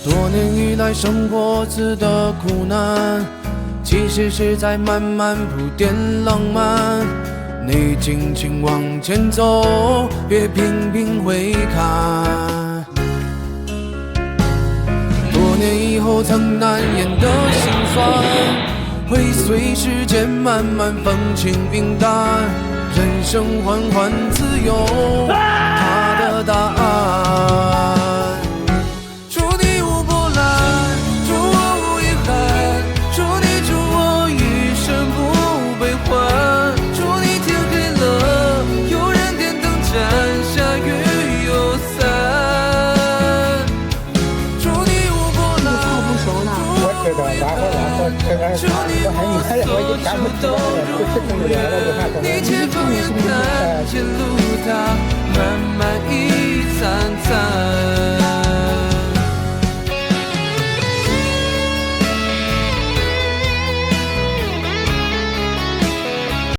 多年以来，生活子的苦难，其实是在慢慢铺垫浪漫。你轻轻往前走，别频频回看。多年以后，曾难言的心酸，会随时间慢慢风轻云淡。人生缓缓自有它的答案。祝你无波澜，祝我无遗憾，祝你祝我余生不悲欢。祝你天黑了，有人点灯盏，下雨又散。祝你无波澜，祝你我所求都如愿，你且放眼看见路它漫漫一灿灿。